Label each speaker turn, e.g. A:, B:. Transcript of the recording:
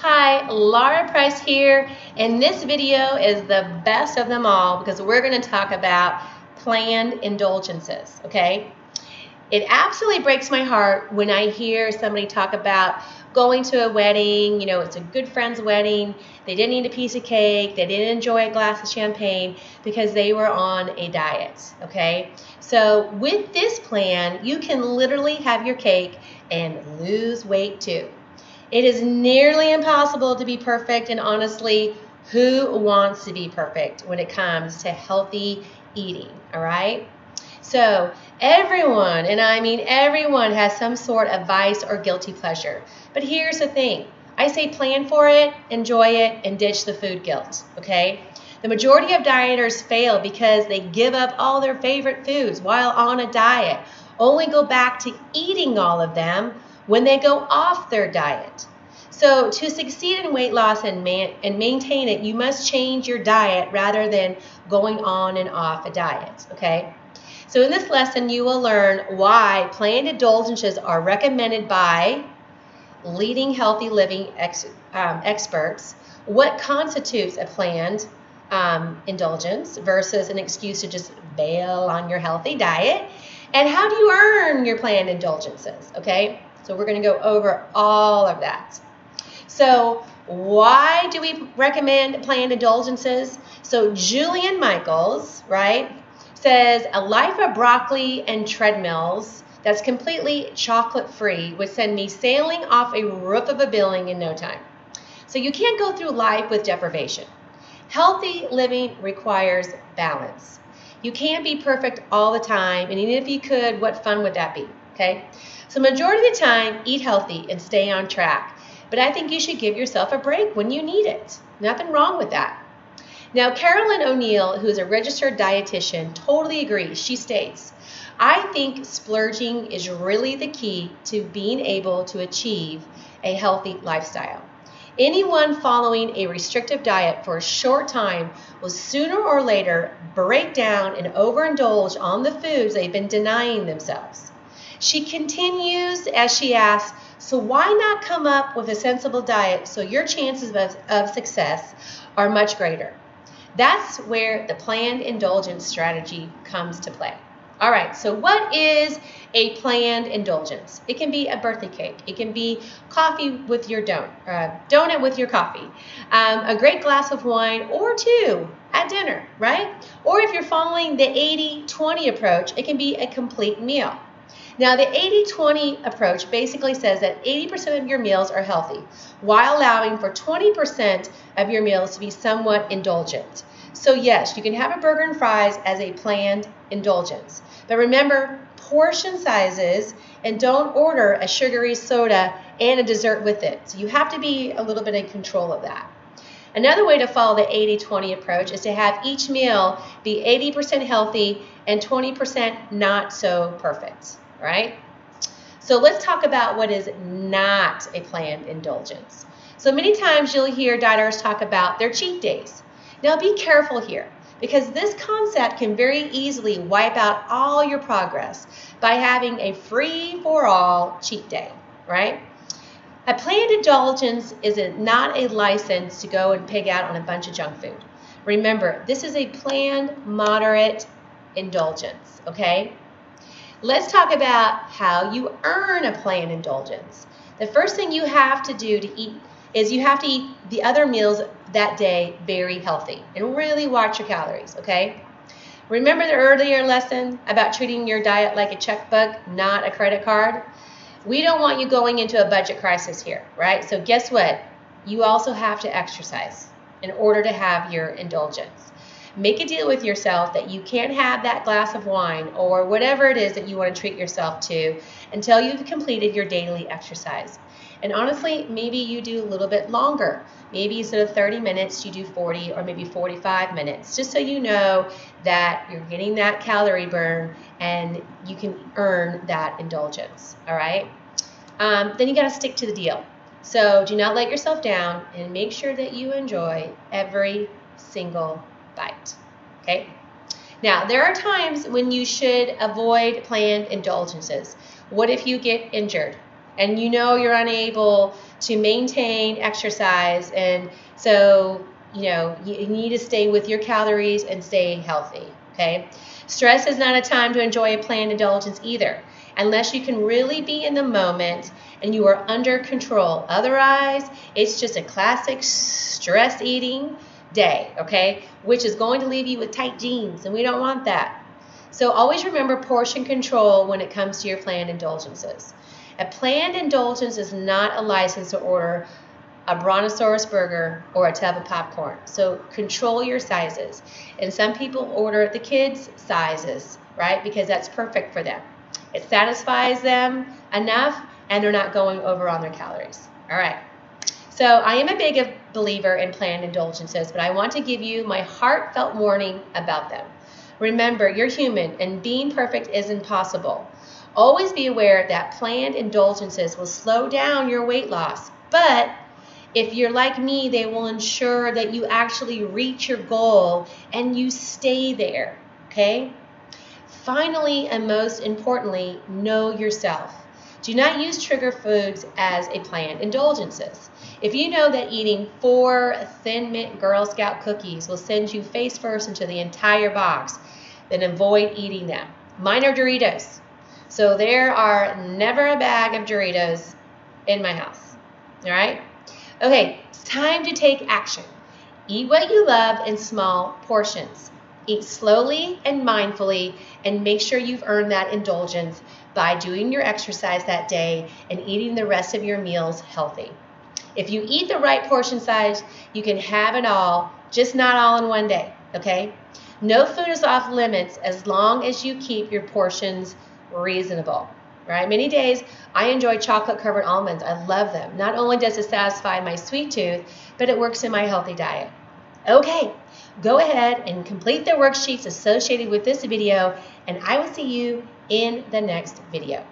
A: Hi, Laura Price here, and this video is the best of them all because we're going to talk about planned indulgences, okay? It absolutely breaks my heart when I hear somebody talk about going to a wedding, it's a good friend's wedding, they didn't eat a piece of cake, they didn't enjoy a glass of champagne because they were on a diet, okay? So with this plan, you can literally have your cake and lose weight too. It is nearly impossible to be perfect, and honestly, who wants to be perfect when it comes to healthy eating, all right? So everyone, and I mean everyone, has some sort of vice or guilty pleasure. But here's the thing. I say plan for it, enjoy it, and ditch the food guilt, okay? The majority of dieters fail because they give up all their favorite foods while on a diet, only go back to eating all of them when they go off their diet. So to succeed in weight loss and maintain it, you must change your diet rather than going on and off a diet, okay? So in this lesson, you will learn why planned indulgences are recommended by leading healthy living experts, what constitutes a planned indulgence versus an excuse to just bail on your healthy diet, and how do you earn your planned indulgences, okay? So we're going to go over all of that. So why do we recommend planned indulgences? So Julian Michaels, right, says a life of broccoli and treadmills that's completely chocolate-free would send me sailing off a roof of a building in no time. So you can't go through life with deprivation. Healthy living requires balance. You can't be perfect all the time, and even if you could, what fun would that be, okay? So majority of the time, eat healthy and stay on track. But I think you should give yourself a break when you need it. Nothing wrong with that. Now, Carolyn O'Neill, who's a registered dietitian, totally agrees. She states, I think splurging is really the key to being able to achieve a healthy lifestyle. Anyone following a restrictive diet for a short time will sooner or later break down and overindulge on the foods they've been denying themselves. She continues as she asks, so why not come up with a sensible diet so your chances of success are much greater? That's where the planned indulgence strategy comes to play. All right, so what is a planned indulgence? It can be a birthday cake. It can be coffee with your donut with your coffee, a great glass of wine or two at dinner, right? Or if you're following the 80-20 approach, it can be a complete meal. Now, the 80-20 approach basically says that 80% of your meals are healthy, while allowing for 20% of your meals to be somewhat indulgent. So yes, you can have a burger and fries as a planned indulgence. But remember, portion sizes, and don't order a sugary soda and a dessert with it. So you have to be a little bit in control of that. Another way to follow the 80-20 approach is to have each meal be 80% healthy and 20% not so perfect, right? So let's talk about what is not a planned indulgence. So many times you'll hear dieters talk about their cheat days. Now be careful here, because this concept can very easily wipe out all your progress by having a free-for-all cheat day, right? A planned indulgence is not a license to go and pig out on a bunch of junk food. Remember, this is a planned, moderate indulgence, okay? Let's talk about how you earn a planned indulgence. The first thing you have to do to eat is you have to eat the other meals that day very healthy and really watch your calories, okay? Remember the earlier lesson about treating your diet like a checkbook, not a credit card? We don't want you going into a budget crisis here, right? So guess what? You also have to exercise in order to have your indulgence. Make a deal with yourself that you can't have that glass of wine or whatever it is that you want to treat yourself to until you've completed your daily exercise. And honestly, maybe you do a little bit longer. Maybe instead of 30 minutes, you do 40 or maybe 45 minutes, just so you know that you're getting that calorie burn and you can earn that indulgence, all right? Then you got to stick to the deal. So do not let yourself down and make sure that you enjoy every single bite, okay? Now, there are times when you should avoid planned indulgences. What if you get injured? and you know you're unable to maintain exercise, and so you need to stay with your calories and stay healthy, okay? Stress is not a time to enjoy a planned indulgence either, unless you can really be in the moment and you are under control. Otherwise, it's just a classic stress eating day, okay? Which is going to leave you with tight jeans, and we don't want that. So always remember portion control when it comes to your planned indulgences. A planned indulgence is not a license to order a brontosaurus burger or a tub of popcorn. So control your sizes. And some people order the kids' sizes, right? Because that's perfect for them. It satisfies them enough and they're not going over on their calories. All right. So I am a big believer in planned indulgences, but I want to give you my heartfelt warning about them. Remember, you're human and being perfect isn't possible. Always be aware that planned indulgences will slow down your weight loss, but if you're like me, they will ensure that you actually reach your goal and you stay there, okay? Finally, and most importantly, know yourself. Do not use trigger foods as a planned indulgences. If you know that eating 4 Thin Mint Girl Scout cookies will send you face first into the entire box, then avoid eating them. Mine are Doritos. So there are never a bag of Doritos in my house, all right? Okay, it's time to take action. Eat what you love in small portions. Eat slowly and mindfully, and make sure you've earned that indulgence by doing your exercise that day and eating the rest of your meals healthy. If you eat the right portion size, you can have it all, just not all in one day, okay? No food is off limits as long as you keep your portions reasonable. Right? Many days I enjoy chocolate-covered almonds. I love them. Not only does it satisfy my sweet tooth, but it works in my healthy diet. Okay, go ahead and complete the worksheets associated with this video, and I will see you in the next video.